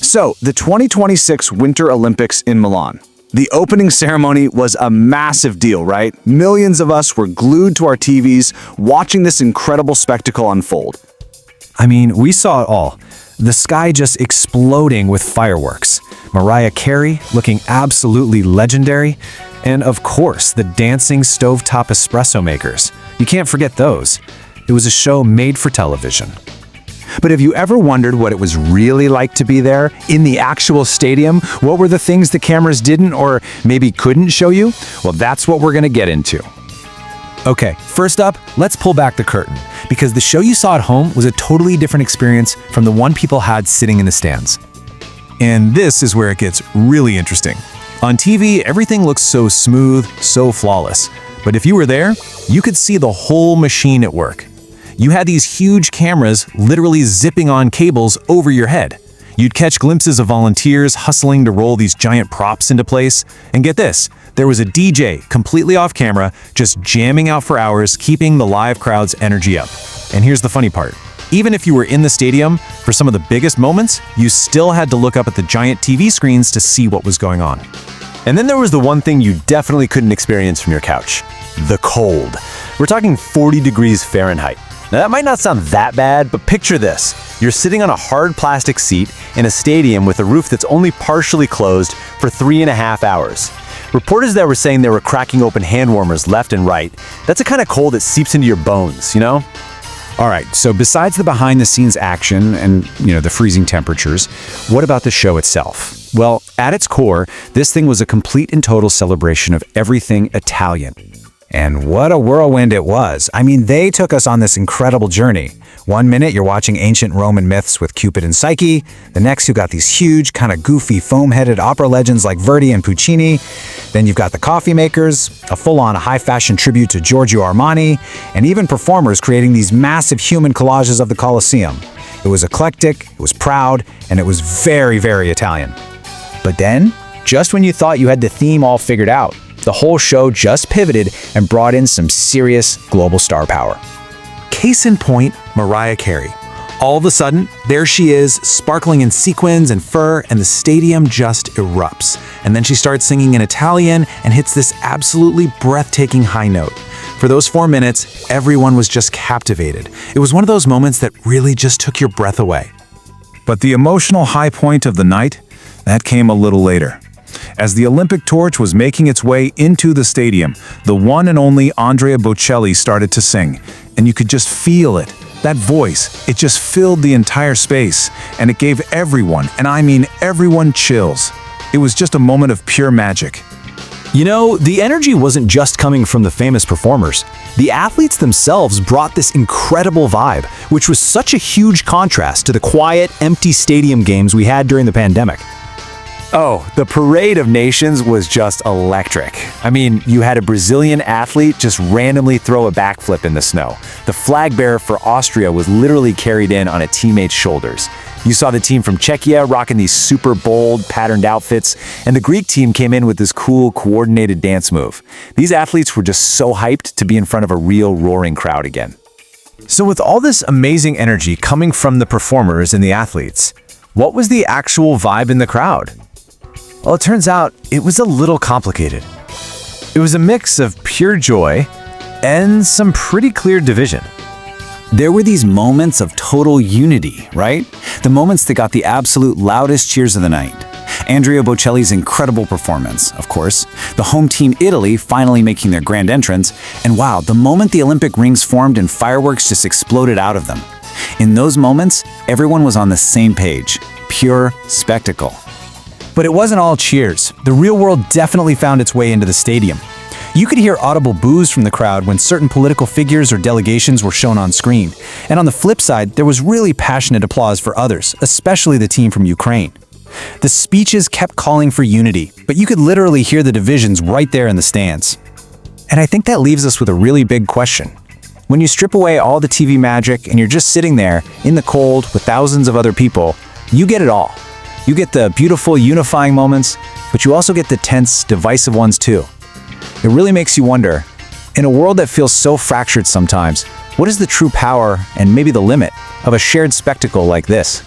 So, the 2026 Winter Olympics in Milan. The opening ceremony was a massive deal, right? Millions of us were glued to our TVs watching this incredible spectacle unfold. I mean, we saw it all. The sky just exploding with fireworks. Mariah Carey looking absolutely legendary. And of course, the dancing stovetop espresso makers. You can't forget those. It was a show made for television. But have you ever wondered what it was really like to be there, in the actual stadium? What were the things the cameras didn't or maybe couldn't show you? Well, that's what we're going to get into. Okay, first up, let's pull back the curtain, because the show you saw at home was a totally different experience from the one people had sitting in the stands. And this is where it gets really interesting. On TV, everything looks so smooth, so flawless. But if you were there, you could see the whole machine at work. You had these huge cameras literally zipping on cables over your head. You'd catch glimpses of volunteers hustling to roll these giant props into place. And get this, there was a DJ completely off camera, just jamming out for hours, keeping the live crowd's energy up. And here's the funny part. Even if you were in the stadium, for some of the biggest moments, you still had to look up at the giant TV screens to see what was going on. And then there was the one thing you definitely couldn't experience from your couch: the cold. We're talking 40 degrees Fahrenheit. Now that might not sound that bad, but picture this. You're sitting on a hard plastic seat in a stadium with a roof that's only partially closed for 3.5 hours. Reporters that were saying they were cracking open hand warmers left and right. That's the kind of cold that seeps into your bones, you know? All right, so besides the behind-the-scenes action and, the freezing temperatures, what about the show itself? Well, at its core, this thing was a complete and total celebration of everything Italian. And what a whirlwind it was. I mean, they took us on this incredible journey. One minute, you're watching ancient Roman myths with Cupid and Psyche. The next, you've got these huge, kind of goofy, foam-headed opera legends like Verdi and Puccini. Then you've got the coffee makers, a full-on high-fashion tribute to Giorgio Armani, and even performers creating these massive human collages of the Colosseum. It was eclectic, it was proud, and it was very, very Italian. But then, just when you thought you had the theme all figured out, the whole show just pivoted and brought in some serious global star power. Case in point, Mariah Carey. All of a sudden, there she is, sparkling in sequins and fur, and the stadium just erupts. And then she starts singing in Italian and hits this absolutely breathtaking high note. For those 4 minutes, everyone was just captivated. It was one of those moments that really just took your breath away. But the emotional high point of the night, that came a little later. As the Olympic torch was making its way into the stadium, the one and only Andrea Bocelli started to sing, and you could just feel it. That voice, it just filled the entire space, and it gave everyone, and I mean everyone, chills. It was just a moment of pure magic. You know, the energy wasn't just coming from the famous performers. The athletes themselves brought this incredible vibe, which was such a huge contrast to the quiet, empty stadium games we had during the pandemic. Oh, the Parade of Nations was just electric. I mean, you had a Brazilian athlete just randomly throw a backflip in the snow. The flag bearer for Austria was literally carried in on a teammate's shoulders. You saw the team from Czechia rocking these super bold, patterned outfits, and the Greek team came in with this cool, coordinated dance move. These athletes were just so hyped to be in front of a real roaring crowd again. So with all this amazing energy coming from the performers and the athletes, what was the actual vibe in the crowd? Well, it turns out it was a little complicated. It was a mix of pure joy and some pretty clear division. There were these moments of total unity, right? The moments that got the absolute loudest cheers of the night. Andrea Bocelli's incredible performance, of course, the home team Italy finally making their grand entrance, and wow, the moment the Olympic rings formed and fireworks just exploded out of them. In those moments, everyone was on the same page. Pure spectacle. But it wasn't all cheers. The real world definitely found its way into the stadium. You could hear audible boos from the crowd when certain political figures or delegations were shown on screen. And on the flip side, there was really passionate applause for others, especially the team from Ukraine. The speeches kept calling for unity, but you could literally hear the divisions right there in the stands. And I think that leaves us with a really big question. When you strip away all the TV magic and you're just sitting there in the cold with thousands of other people, you get it all. You get the beautiful, unifying moments, but you also get the tense, divisive ones too. It really makes you wonder, in a world that feels so fractured sometimes, what is the true power and maybe the limit of a shared spectacle like this?